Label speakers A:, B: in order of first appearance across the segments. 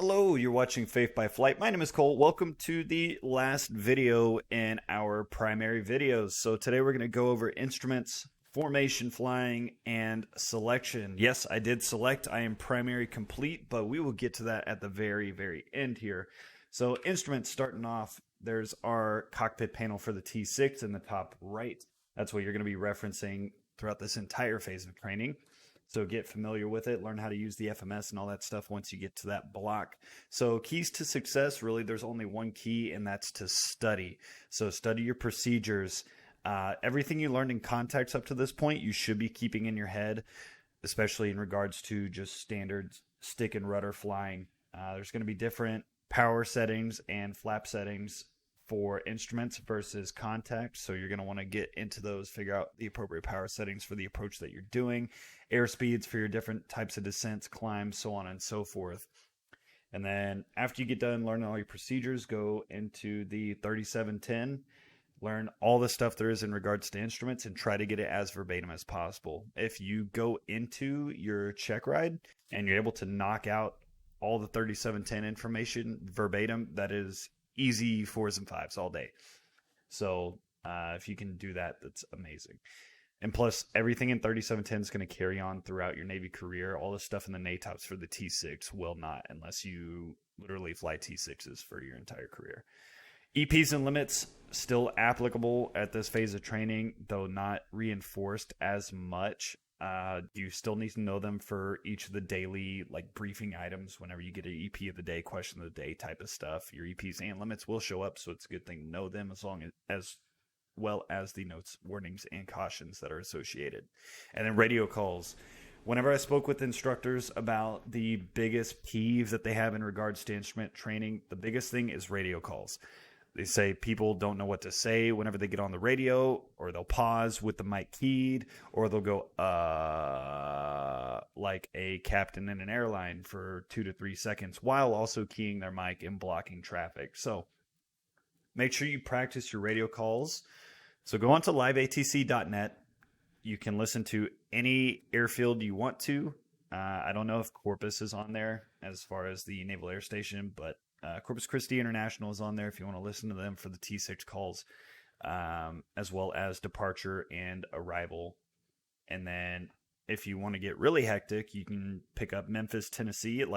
A: Hello, you're watching Faith by Flight. My name is Cole. Welcome to the last video in our primary videos. So today we're going to go over instruments, formation flying, and selection. Yes, I did select. I am primary complete, but we will get to that at the very end here. So instruments, starting off, there's our cockpit panel for the T6 in the top right. That's what you're going to be referencing throughout this entire phase of training. So get familiar with it, learn how to use the FMS and all that stuff once you get to that block. So keys to success, really, there's only one key, and that's to study. So study your procedures. Everything you learned in context up to this point, you should be keeping in your head, especially in regards to just standard stick and rudder flying. There's going to be different power settings and flap settings for instruments versus contact. So you're going to want to get into those, figure out the appropriate power settings for the approach that you're doing, air speeds for your different types of descents, climbs, so on and so forth. And then after you get done learning all your procedures, go into the 3710, learn all the stuff there is in regards to instruments and try to get it as verbatim as possible. If you go into your check ride and you're able to knock out all the 3710 information verbatim, that is easy 4s and 5s all day. So if you can do that, that's amazing. And plus, everything in 3710 is going to carry on throughout your Navy career. All the stuff in the NATOPS for the T6 will not, unless you literally fly T6s for your entire career. EPs and limits still applicable at this phase of training, though not reinforced as much. You still need to know them for each of the daily briefing items. Whenever you get an EP of the day, question of the day type of stuff, your EPs and limits will show up, so it's a good thing to know them as well as the notes, warnings, and cautions that are associated. And then radio calls. Whenever I spoke with instructors about the biggest peeve that they have in regards to instrument training, the biggest thing is radio calls. They say people don't know what to say whenever they get on the radio, or they'll pause with the mic keyed, or they'll go, like a captain in an airline for 2 to 3 seconds while also keying their mic and blocking traffic. So make sure you practice your radio calls. So go on to liveatc.net. You can listen to any airfield you want to. I don't know if Corpus is on there as far as the Naval Air Station, but Corpus Christi International is on there if you want to listen to them for the T6 calls, as well as departure and arrival. And then if you want to get really hectic, you can pick up Memphis, Tennessee at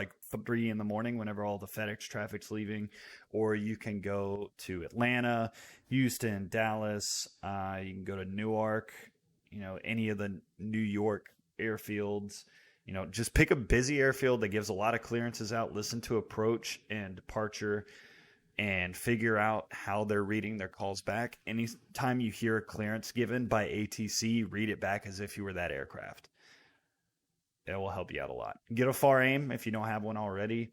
A: 3 in the morning whenever all the FedEx traffic's leaving, or you can go to Atlanta, Houston, Dallas. You can go to Newark, any of the New York airfields. Just pick a busy airfield that gives a lot of clearances out, listen to approach and departure, and figure out how they're reading their calls back. Anytime you hear a clearance given by ATC, read it back as if you were that aircraft. It will help you out a lot. Get a FAR aim if you don't have one already.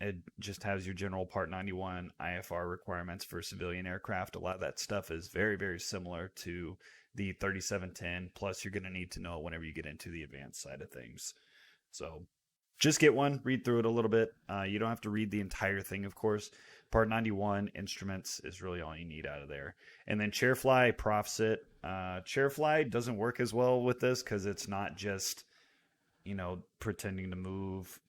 A: It just has your general Part 91 IFR requirements for civilian aircraft. A lot of that stuff is very similar to the 3710. Plus, you're going to need to know it whenever you get into the advanced side of things. So just get one, read through it a little bit. You don't have to read the entire thing, of course. Part 91 instruments is really all you need out of there. And then chair fly, prof sit. Chair fly doesn't work as well with this because it's not just pretending to move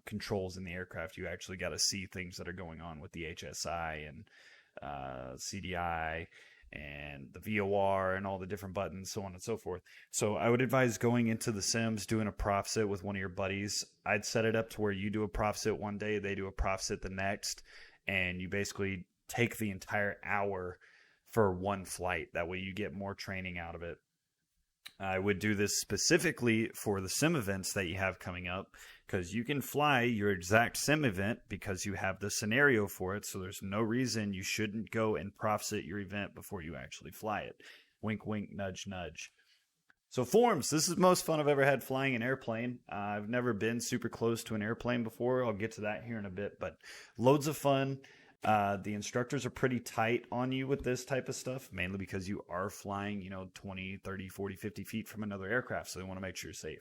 A: controls in the aircraft. You actually got to see things that are going on with the HSI and CDI and the VOR and all the different buttons, so on and so forth. So I would advise going into the sims, doing a prof sit with one of your buddies. I'd set it up to where you do a prof sit one day, they do a prof sit the next, and you basically take the entire hour for one flight. That way you get more training out of it. I would do this specifically for the sim events that you have coming up, because you can fly your exact sim event because you have the scenario for it. So there's no reason you shouldn't go and prof sit your event before you actually fly it. Wink, wink, nudge, nudge. So forms. This is the most fun I've ever had flying an airplane. I've never been super close to an airplane before. I'll get to that here in a bit, but loads of fun. The instructors are pretty tight on you with this type of stuff, mainly because you are flying, 20, 30, 40, 50 feet from another aircraft, so they want to make sure you're safe.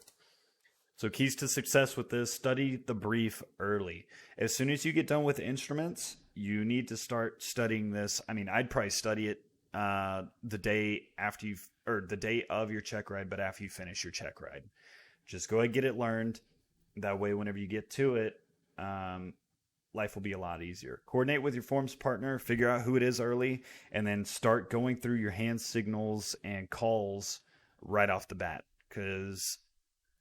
A: So keys to success with this: study the brief early. As soon as you get done with instruments, you need to start studying this. I'd probably study it the day of your check ride, but after you finish your check ride. Just go ahead and get it learned. That way, whenever you get to it, life will be a lot easier. Coordinate with your forms partner, figure out who it is early, and then start going through your hand signals and calls right off the bat. Because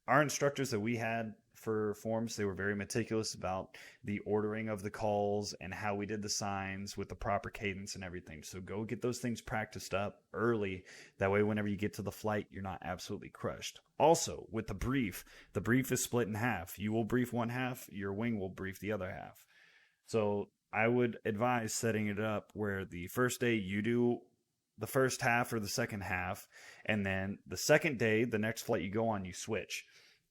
A: our instructors that we had for forms, they were very meticulous about the ordering of the calls and how we did the signs with the proper cadence and everything. So go get those things practiced up early. That way, whenever you get to the flight, you're not absolutely crushed. Also, with the brief is split in half. You will brief one half, your wing will brief the other half. So I would advise setting it up where the first day you do the first half or the second half, and then the second day, the next flight you go on, you switch.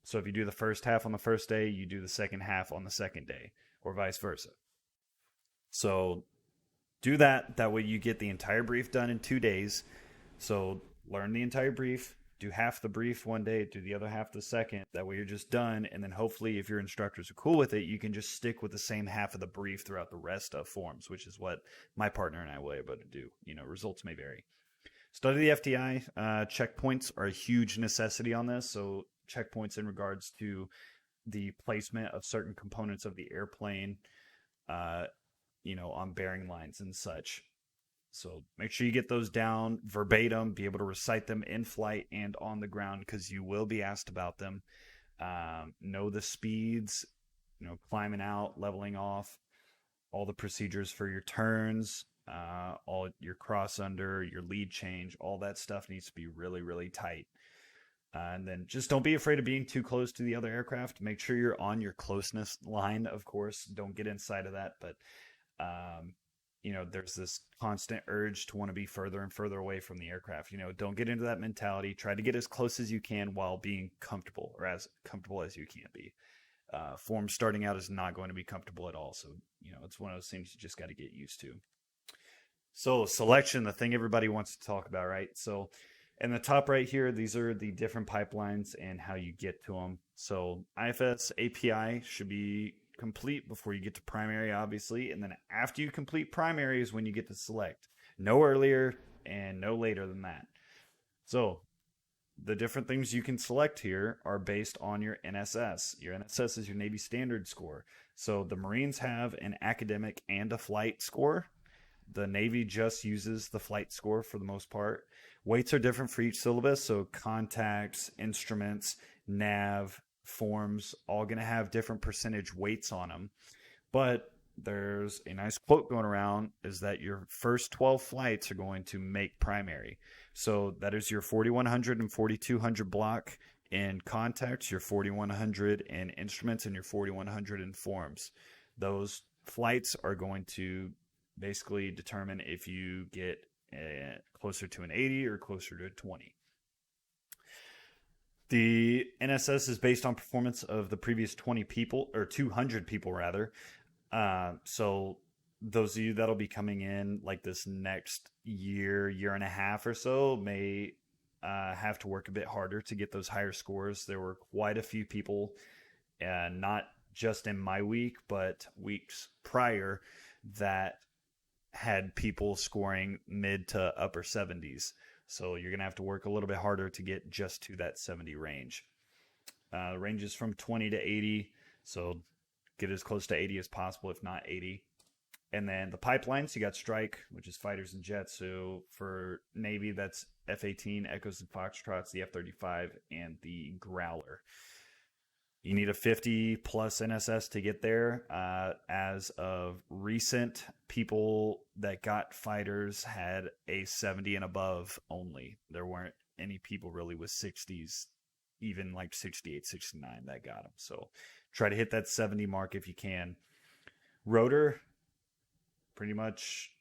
A: So if you do the first half on the first day, you do the second half on the second day, or vice versa. So do that. That way you get the entire brief done in 2 days. So learn the entire brief, do half the brief one day, do the other half the second. That way you're just done. And then hopefully if your instructors are cool with it, you can just stick with the same half of the brief throughout the rest of forms, which is what my partner and I were able to do. Results may vary. Study the FTI. Checkpoints are a huge necessity on this. So checkpoints in regards to the placement of certain components of the airplane, on bearing lines and such. So make sure you get those down verbatim, be able to recite them in flight and on the ground because you will be asked about them. Know the speeds, climbing out, leveling off, all the procedures for your turns, all your cross under, your lead change, all that stuff needs to be really, really tight. And then just don't be afraid of being too close to the other aircraft. Make sure you're on your closeness line, of course. Don't get inside of that. But, there's this constant urge to want to be further and further away from the aircraft. Don't get into that mentality. Try to get as close as you can while being comfortable, or as comfortable as you can be. Form starting out is not going to be comfortable at all. So, it's one of those things you just got to get used to. So selection, the thing everybody wants to talk about, right? So in the top right here, these are the different pipelines and how you get to them. So IFS API should be complete before you get to primary, obviously. And then after you complete primary is when you get to select. No earlier and no later than that. So the different things you can select here are based on your NSS. Your NSS is your Navy Standard score. So the Marines have an academic and a flight score. The Navy just uses the flight score for the most part. Weights are different for each syllabus. So contacts, instruments, nav, forms, all going to have different percentage weights on them. But there's a nice quote going around is that your first 12 flights are going to make primary. So that is your 4100 and 4200 block in contacts, your 4100 in instruments, and your 4100 in forms. Those flights are going to basically determine if you get closer to an 80 or closer to a 20. The NSS is based on performance of the previous 20 people, or 200 people rather. So those of you that'll be coming in like this next year and a half or so may have to work a bit harder to get those higher scores. There were quite a few people, not just in my week, but weeks prior, that had people scoring mid to upper 70s. So you're going to have to work a little bit harder to get just to that 70 range. The range is from 20 to 80. So get as close to 80 as possible, if not 80. And then the pipelines, you got Strike, which is fighters and jets. So for Navy, that's F-18, Echoes and Foxtrots, the F-35, and the Growler. You need a 50 plus NSS to get there. As of recent, people that got fighters had a 70 and above only. There weren't any people really with 60s, even like 68, 69 that got them. So try to hit that 70 mark if you can. Rotor, pretty much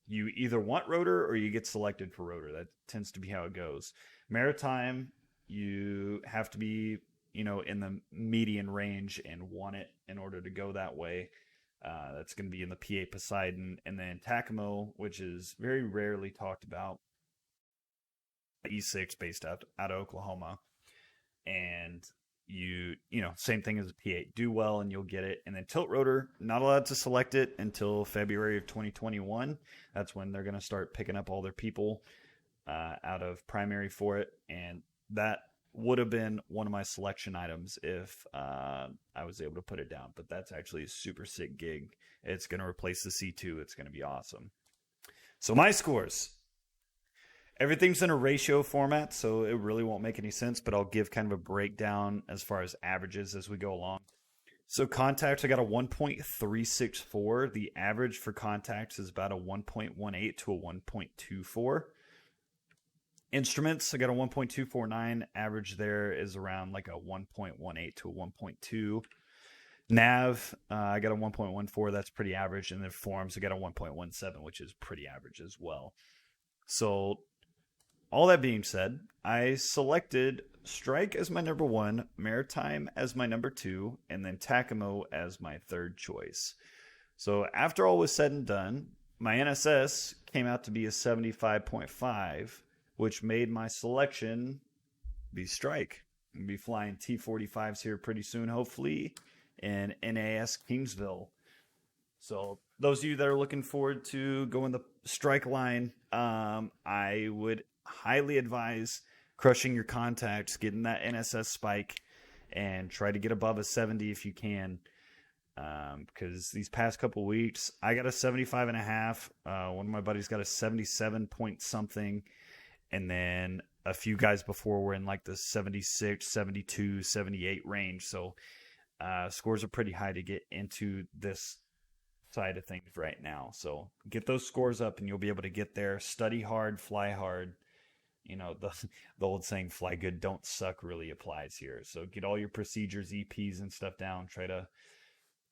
A: you either want rotor or you get selected for rotor. That tends to be how it goes. Maritime, you have to be in the median range and want it in order to go that way. That's going to be in the PA Poseidon. And then TACAMO, which is very rarely talked about, E6 based out of Oklahoma. And same thing as a P8. Do well and you'll get it. And then tilt rotor, not allowed to select it until February of 2021. That's when they're going to start picking up all their people out of primary for it. And that would have been one of my selection items if I was able to put it down. But that's actually a super sick gig. It's going to replace the C2. It's going to be awesome. So my scores. Everything's in a ratio format, so it really won't make any sense, but I'll give kind of a breakdown as far as averages as we go along. So contacts, I got a 1.364. The average for contacts is about a 1.18 to a 1.24. Instruments, I got a 1.249. Average there is around like a 1.18 to a 1.2. Nav, I got a 1.14. That's pretty average. And then forms, I got a 1.17, which is pretty average as well. So all that being said, I selected Strike as my number 1, Maritime as my number 2, and then Takamo as my third choice. So after all was said and done, my NSS came out to be a 75.5, which made my selection be Strike. I'll be flying T-45s here pretty soon, hopefully, in NAS Kingsville. So those of you that are looking forward to going the Strike line, I would highly advise crushing your contacts, getting that NSS spike, and try to get above a 70 if you can. Because these past couple weeks, I got a 75.5. One of my buddies got a 77 point something. And then a few guys before were in like the 76, 72, 78 range. So scores are pretty high to get into this side of things right now. So get those scores up and you'll be able to get there. Study hard, fly hard. You know, the old saying, fly good, don't suck, really applies here. So get all your procedures, EPs and stuff down. Try to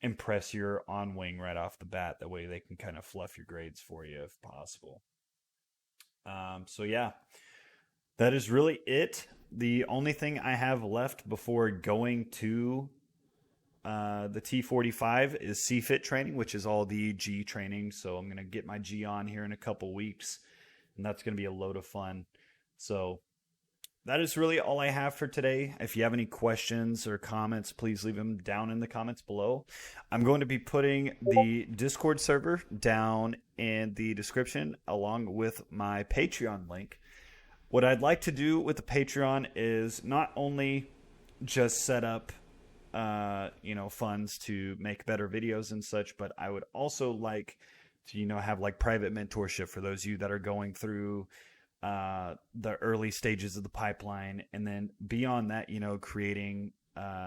A: impress your on-wing right off the bat. That way they can kind of fluff your grades for you if possible. So yeah, that is really it. The only thing I have left before going to the T-45 is CFIT training, which is all the G training. So I'm going to get my G on here in a couple weeks, and that's going to be a load of fun. So that is really all I have for today. If you have any questions or comments, please leave them down in the comments below. I'm going to be putting the Discord server down in the description along with my Patreon link. What I'd like to do with the Patreon is not only just set up funds to make better videos and such, but I would also like to, have like private mentorship for those of you that are going through the early stages of the pipeline, and then beyond that, creating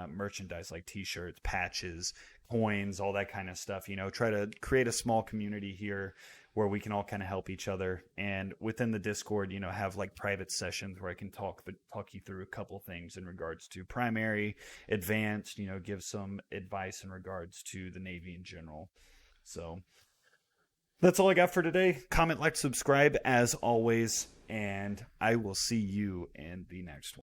A: merchandise like t-shirts, patches, coins, all that kind of stuff. Try to create a small community here where we can all kind of help each other. And within the Discord, have like private sessions where I can talk you through a couple things in regards to primary, advanced, give some advice in regards to the Navy in general. So that's all I got for today. Comment, like, subscribe as always, and I will see you in the next one.